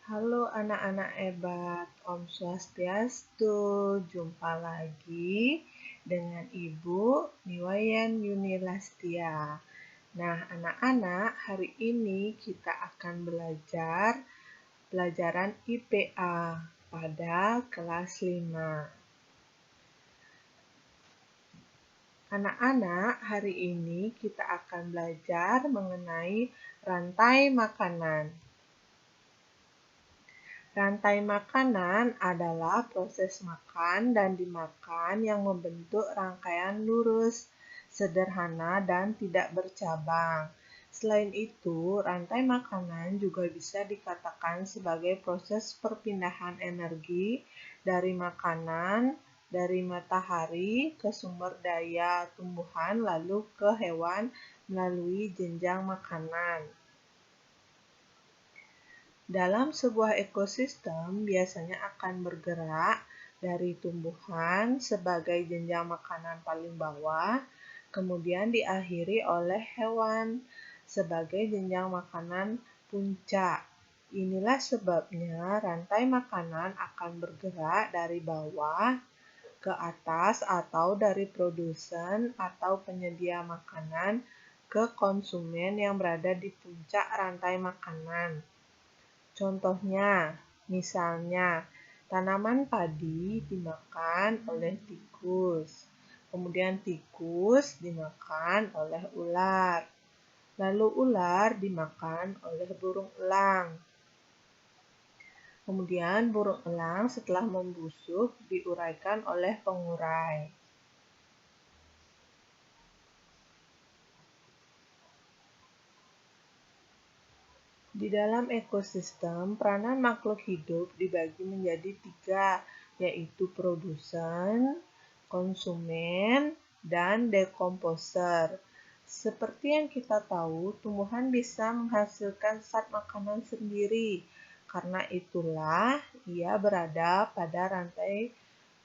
Halo anak-anak hebat, Om Swastiastu. Jumpa lagi dengan Ibu Niwayan Yunilastia. Nah, anak-anak, hari ini kita akan belajar pelajaran IPA pada kelas 5. Anak-anak, hari ini kita akan belajar mengenai rantai makanan. Rantai makanan adalah proses makan dan dimakan yang membentuk rangkaian lurus, sederhana, dan tidak bercabang. Selain itu, rantai makanan juga bisa dikatakan sebagai proses perpindahan energi dari makanan, dari matahari ke sumber daya tumbuhan lalu ke hewan melalui jenjang makanan. Dalam sebuah ekosistem biasanya akan bergerak dari tumbuhan sebagai jenjang makanan paling bawah, kemudian diakhiri oleh hewan sebagai jenjang makanan puncak. Inilah sebabnya rantai makanan akan bergerak dari bawah ke atas atau dari produsen atau penyedia makanan ke konsumen yang berada di puncak rantai makanan. Contohnya, misalnya, tanaman padi dimakan oleh tikus, kemudian tikus dimakan oleh ular, lalu ular dimakan oleh burung elang. Kemudian burung elang setelah membusuk diuraikan oleh pengurai. Di dalam ekosistem, peranan makhluk hidup dibagi menjadi 3, yaitu produsen, konsumen, dan dekomposer. Seperti yang kita tahu, tumbuhan bisa menghasilkan zat makanan sendiri. Karena itulah ia berada pada rantai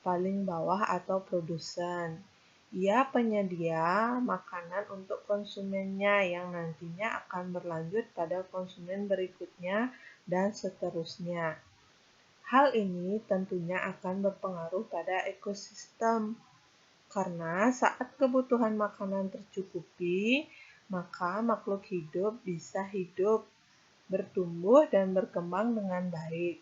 paling bawah atau produsen. Ia penyedia makanan untuk konsumennya yang nantinya akan berlanjut pada konsumen berikutnya dan seterusnya. Hal ini tentunya akan berpengaruh pada ekosistem, karena saat kebutuhan makanan tercukupi, maka makhluk hidup bisa hidup, bertumbuh, dan berkembang dengan baik.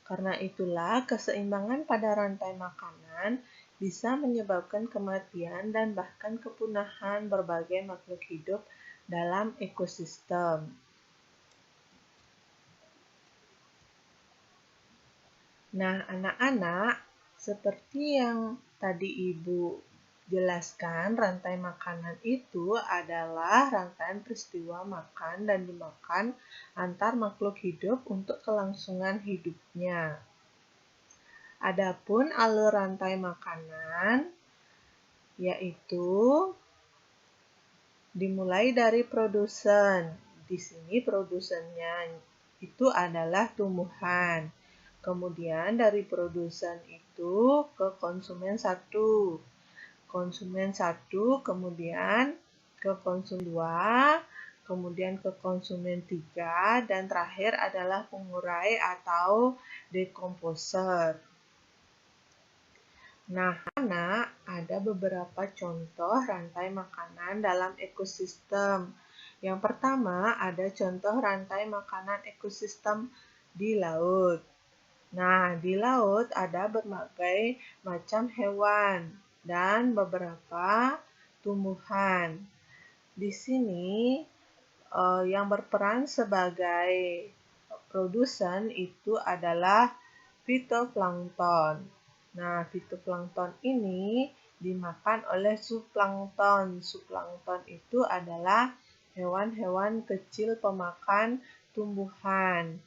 Karena itulah, keseimbangan pada rantai makanan bisa menyebabkan kematian dan bahkan kepunahan berbagai makhluk hidup dalam ekosistem. Nah, anak-anak, seperti yang tadi Ibu jelaskan, rantai makanan itu adalah rangkaian peristiwa makan dan dimakan antar makhluk hidup untuk kelangsungan hidupnya. Adapun alur rantai makanan yaitu dimulai dari produsen. Di sini produsennya itu adalah tumbuhan. Kemudian dari produsen itu ke konsumen 1. Konsumen 1 kemudian ke konsumen 2, kemudian ke konsumen 3, dan terakhir adalah pengurai atau dekomposer. Nah, ada beberapa contoh rantai makanan dalam ekosistem. Yang pertama, ada contoh rantai makanan ekosistem di laut. Nah, di laut ada berbagai macam hewan dan beberapa tumbuhan. Di sini yang berperan sebagai produsen itu adalah fitoplankton. Nah, fitoplankton ini dimakan oleh zooplankton. Zooplankton itu adalah hewan-hewan kecil pemakan tumbuhan.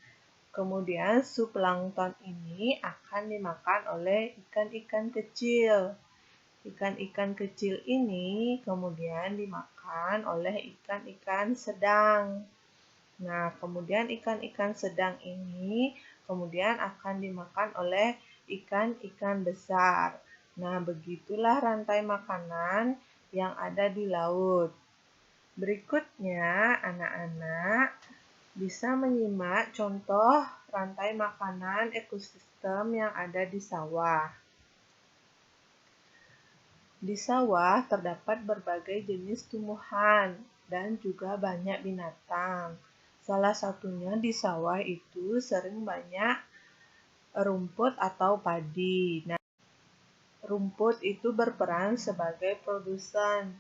Kemudian zooplankton ini akan dimakan oleh ikan-ikan kecil. Ikan-ikan kecil ini kemudian dimakan oleh ikan-ikan sedang. Nah, kemudian ikan-ikan sedang ini kemudian akan dimakan oleh ikan-ikan besar. Nah, begitulah rantai makanan yang ada di laut. Berikutnya, anak-anak, Bisa menyimak contoh rantai makanan ekosistem yang ada di sawah. Di sawah terdapat berbagai jenis tumbuhan dan juga banyak binatang. Salah satunya di sawah itu sering banyak rumput atau padi. Nah, rumput itu berperan sebagai produsen.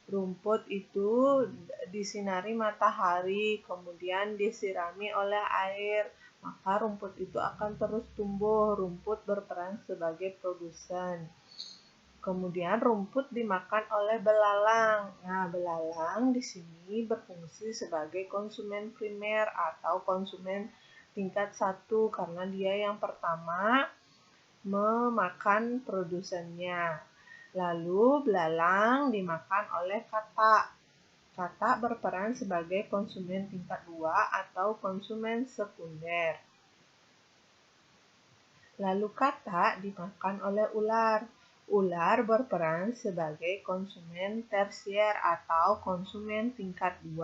Rumput itu disinari matahari, kemudian disirami oleh air, maka rumput itu akan terus tumbuh. Rumput berperan sebagai produsen. Kemudian rumput dimakan oleh belalang. Nah, belalang di sini berfungsi sebagai konsumen primer atau konsumen tingkat 1 karena dia yang pertama memakan produsennya. Lalu belalang dimakan oleh katak. Katak berperan sebagai konsumen tingkat 2 atau konsumen sekunder. Lalu katak dimakan oleh ular. Ular berperan sebagai konsumen tersier atau konsumen tingkat 2.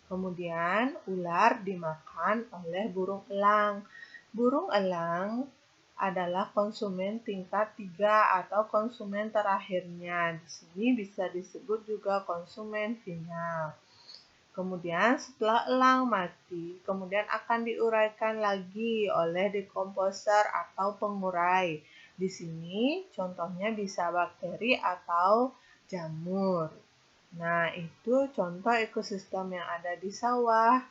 Kemudian ular dimakan oleh burung elang. Burung elang adalah konsumen tingkat 3 atau konsumen terakhirnya. Di sini bisa disebut juga konsumen final. Kemudian setelah elang mati, kemudian akan diuraikan lagi oleh dekomposer atau pengurai. Di sini contohnya bisa bakteri atau jamur. Nah, itu contoh ekosistem yang ada di sawah.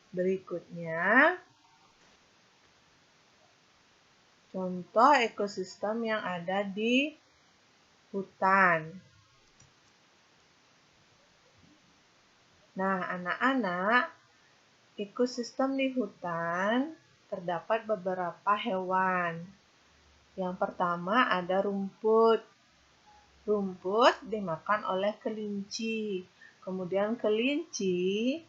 Berikutnya, contoh ekosistem yang ada di hutan. Nah, anak-anak, ekosistem di hutan terdapat beberapa hewan. Yang pertama ada rumput. Rumput dimakan oleh kelinci. Kemudian kelinci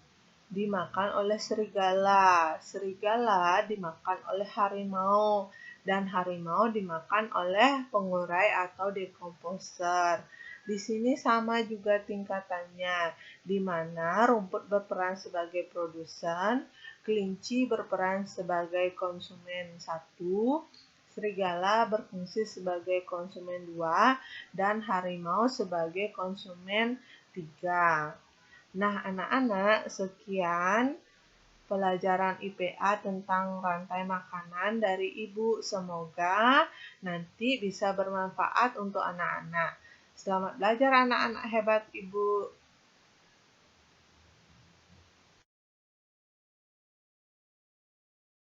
dimakan oleh serigala. Serigala dimakan oleh harimau. Dan harimau dimakan oleh pengurai atau dekomposer. Di sini sama juga tingkatannya, di mana rumput berperan sebagai produsen, kelinci berperan sebagai konsumen 1, serigala berfungsi sebagai konsumen 2, dan harimau sebagai konsumen 3. Nah, anak-anak, sekian pelajaran IPA tentang rantai makanan dari Ibu. Semoga nanti bisa bermanfaat untuk anak-anak. Selamat belajar anak-anak hebat Ibu.